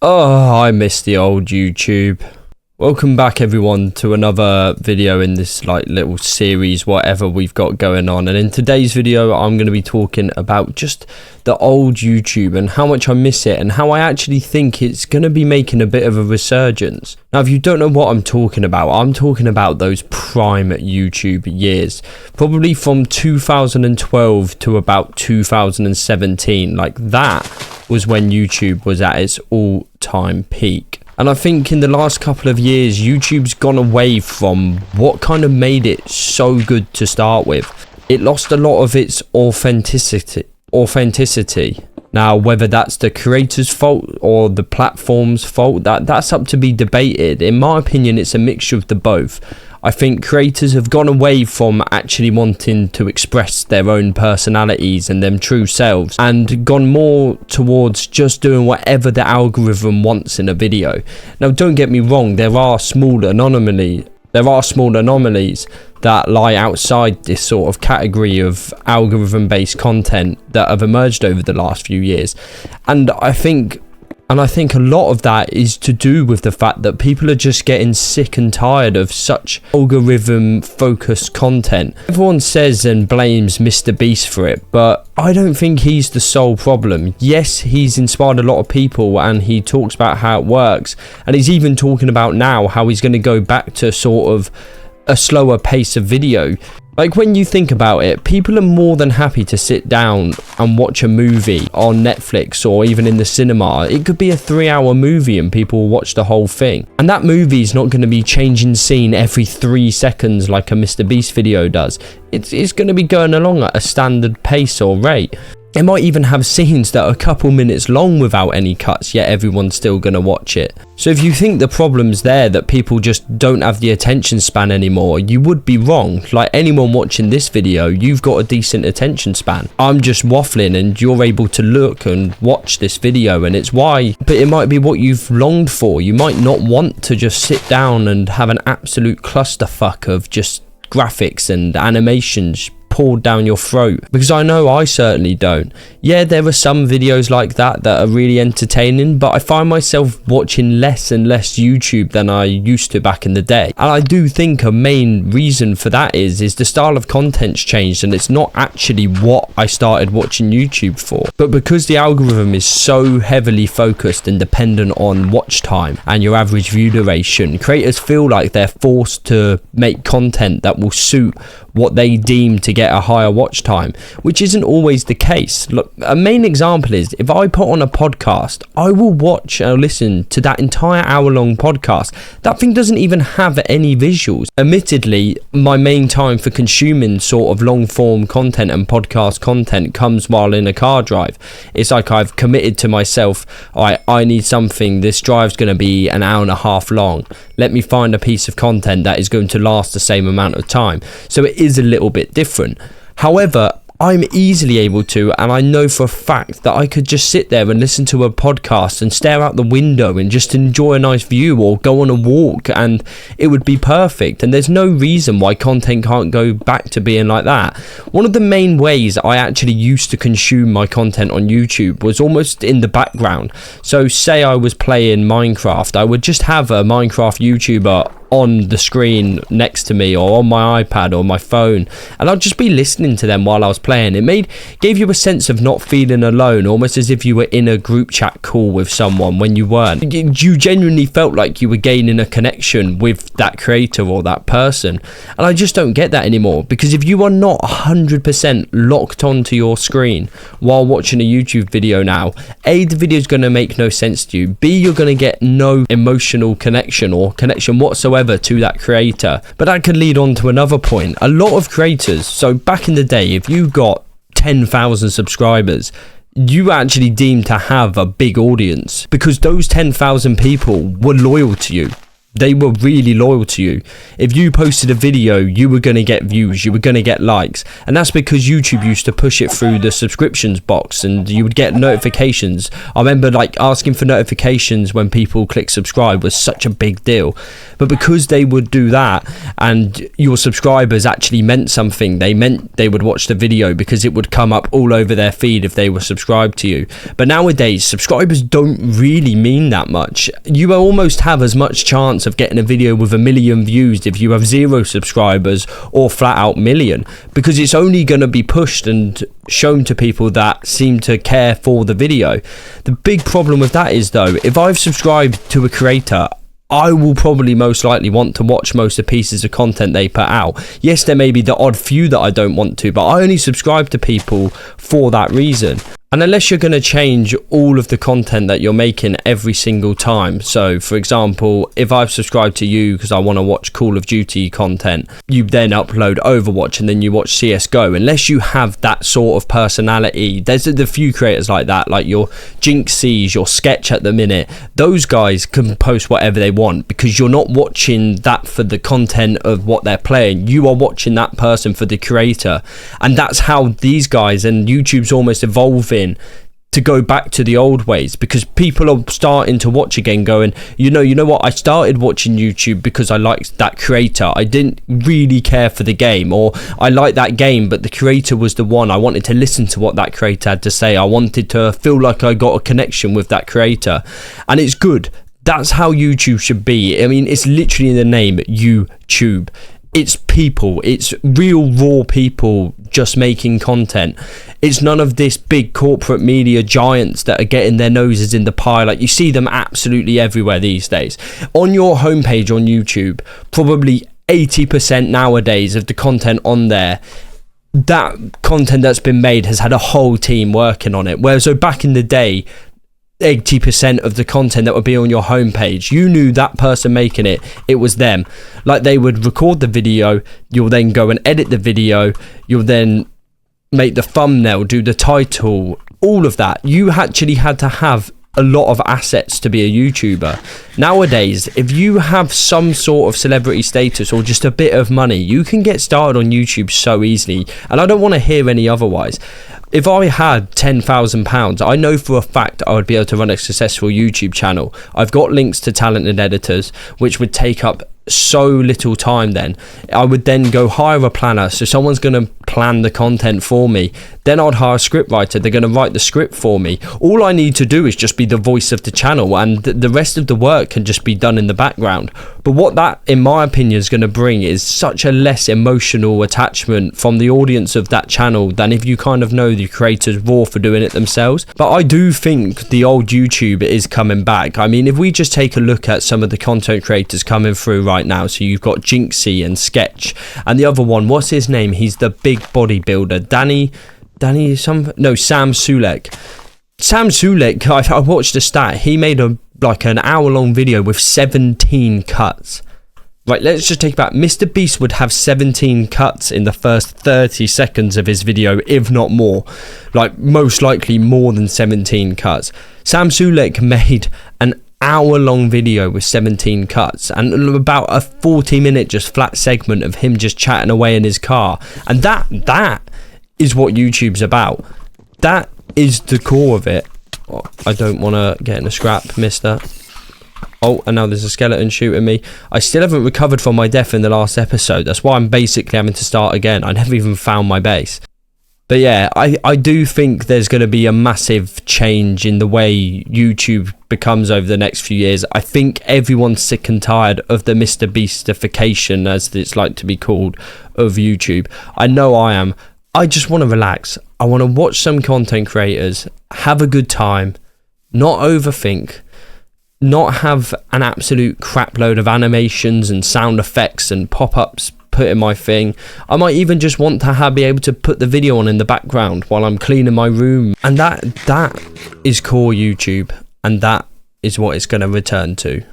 Oh, I miss the old YouTube. Welcome back everyone to another video in this little series, whatever we've got going on. And in today's video, I'm going to be talking about just the old YouTube and how much I miss it and how I actually think it's going to be making a bit of a resurgence. Now, if you don't know what I'm talking about those prime YouTube years, probably from 2012 to about 2017. Like that was when YouTube was at its all-time peak. And I think in the last couple of years, YouTube's gone away from what kind of made it so good to start with. It lost a lot of its authenticity. Now, whether that's the creator's fault or the platform's fault, that's up to be debated. In my opinion, it's a mixture of the both. I think creators have gone away from actually wanting to express their own personalities and them true selves and gone more towards just doing whatever the algorithm wants in a video. Now, don't get me wrong, there are small anomalies that lie outside this sort of category of algorithm-based content that have emerged over the last few years. And I think a lot of that is to do with the fact that people are just getting sick and tired of such algorithm-focused content. Everyone says and blames Mr. Beast for it, but I don't think he's the sole problem. Yes, he's inspired a lot of people and he talks about how it works. And he's even talking about now how he's going to go back to sort of a slower pace of video. Like, when you think about it, people are more than happy to sit down and watch a movie on Netflix or even in the cinema. It could be a 3-hour movie and people will watch the whole thing. And that movie is not going to be changing scene every 3 seconds like a Mr. Beast video does. It's going to be going along at a standard pace or rate. It might even have scenes that are a couple minutes long without any cuts, yet everyone's still going to watch it. So if you think the problem's there, that people just don't have the attention span anymore, you would be wrong. Like anyone watching this video, you've got a decent attention span. I'm just waffling and you're able to look and watch this video, and it's why, but it might be what you've longed for. You might not want to just sit down and have an absolute clusterfuck of just graphics and animations poured down your throat, because I know I certainly don't. Yeah, there are some videos like that are really entertaining, but I find myself watching less and less YouTube than I used to back in the day. And I do think a main reason for that is the style of content's changed, and it's not actually what I started watching YouTube for. But because the algorithm is so heavily focused and dependent on watch time and your average view duration, creators feel like they're forced to make content that will suit what they deem to get a higher watch time, which isn't always the case. Look, a main example is if I put on a podcast, I will watch or listen to that entire hour-long podcast. That thing doesn't even have any visuals. Admittedly, my main time for consuming sort of long-form content and podcast content comes while in a car drive. It's like I've committed to myself, I need something, this drive's going to be an hour and a half long. Let me find a piece of content that is going to last the same amount of time. So it is a little bit different. However, I'm easily able to, and I know for a fact that I could just sit there and listen to a podcast and stare out the window and just enjoy a nice view or go on a walk, and it would be perfect. And there's no reason why content can't go back to being like that. One of the main ways I actually used to consume my content on YouTube was almost in the background. So say I was playing Minecraft, I would just have a Minecraft YouTuber on the screen next to me or on my iPad or my phone, and I'd just be listening to them while I was playing. It gave you a sense of not feeling alone, almost as if you were in a group chat call with someone when you weren't. You genuinely felt like you were gaining a connection with that creator or that person, and I just don't get that anymore, because if you are not 100% locked onto your screen while watching a YouTube video now, A, the video is going to make no sense to you, B, you're going to get no emotional connection or connection whatsoever to that creator. But that could lead on to another point. A lot of creators, so back in the day, if you got 10,000 subscribers, you actually deemed to have a big audience, because those 10,000 people were loyal to you. They were really loyal to you. If you posted a video, you were going to get views, you were going to get likes. And that's because YouTube used to push it through the subscriptions box and you would get notifications. I remember like asking for notifications when people click subscribe was such a big deal. But because they would do that and your subscribers actually meant something, they meant they would watch the video because it would come up all over their feed if they were subscribed to you. But nowadays, subscribers don't really mean that much. You almost have as much chance of getting a video with 1 million views if you have 0 subscribers or flat out million, because it's only going to be pushed and shown to people that seem to care for the video. The big problem with that is though, if I've subscribed to a creator, I will probably most likely want to watch most of the pieces of content they put out. Yes, there may be the odd few that I don't want to, but I only subscribe to people for that reason. And unless you're going to change all of the content that you're making every single time, so for example, if I've subscribed to you because I want to watch Call of Duty content, you then upload Overwatch and then you watch CSGO, unless you have that sort of personality. There's the few creators like that, like your Jinxies, your Sketch at the minute. Those guys can post whatever they want because you're not watching that for the content of what they're playing. You are watching that person for the creator. And that's how these guys, and YouTube's almost evolving to go back to the old ways, because people are starting to watch again going, you know what, I started watching YouTube because I liked that creator. I didn't really care for the game, or I liked that game but the creator was the one. I wanted to listen to what that creator had to say. I wanted to feel like I got a connection with that creator, and it's good. That's how YouTube should be. I mean, it's literally in the name, YouTube. It's people, it's real raw people just making content. It's none of this big corporate media giants that are getting their noses in the pie. Like, you see them absolutely everywhere these days. On your homepage on YouTube, probably 80% nowadays of the content on there, that content that's been made has had a whole team working on it. Whereas so back in the day, 80% of the content that would be on your homepage, you knew that person making it, it was them. Like, they would record the video, you'll then go and edit the video, you'll then make the thumbnail, do the title, all of that. You actually had to have a lot of assets to be a YouTuber. Nowadays, if you have some sort of celebrity status or just a bit of money, you can get started on YouTube so easily, and I don't want to hear any otherwise. If I had £10,000, I know for a fact I would be able to run a successful YouTube channel. I've got links to talented editors, which would take up so little time. Then I would then go hire a planner, so someone's going to plan the content for me. Then I'd hire a script writer, they're going to write the script for me. All I need to do is just be the voice of the channel, and the rest of the work can just be done in the background. But what that, in my opinion, is going to bring is such a less emotional attachment from the audience of that channel than if you kind of know the creators raw for doing it themselves. But I do think the old YouTube is coming back. I mean, if we just take a look at some of the content creators coming through right now, so you've got Jinxie and Sketch, and the other one, what's his name? He's the big bodybuilder, Sam Sulek. Sam Sulek, I watched a stat. He made an hour-long video with 17 cuts. Right, let's just take it back. Mr. Beast would have 17 cuts in the first 30 seconds of his video, if not more. Like, most likely more than 17 cuts. Sam Sulek made an hour-long video with 17 cuts and about a 40-minute just flat segment of him just chatting away in his car. And that is what YouTube's about. That is the core of it. Oh, I don't want to get in a scrap, mister. Oh, and now there's a skeleton shooting me. I still haven't recovered from my death in the last episode. That's why I'm basically having to start again. I never even found my base. But yeah, I do think there's going to be a massive change in the way YouTube becomes over the next few years. I think everyone's sick and tired of the Mr. Beastification, as it's like to be called, of YouTube. I know I am. I just want to relax. I want to watch some content creators, have a good time, not overthink, not have an absolute crap load of animations and sound effects and pop-ups put in my thing. I might even just want to be able to put the video on in the background while I'm cleaning my room. And that is core YouTube, and that is what it's going to return to.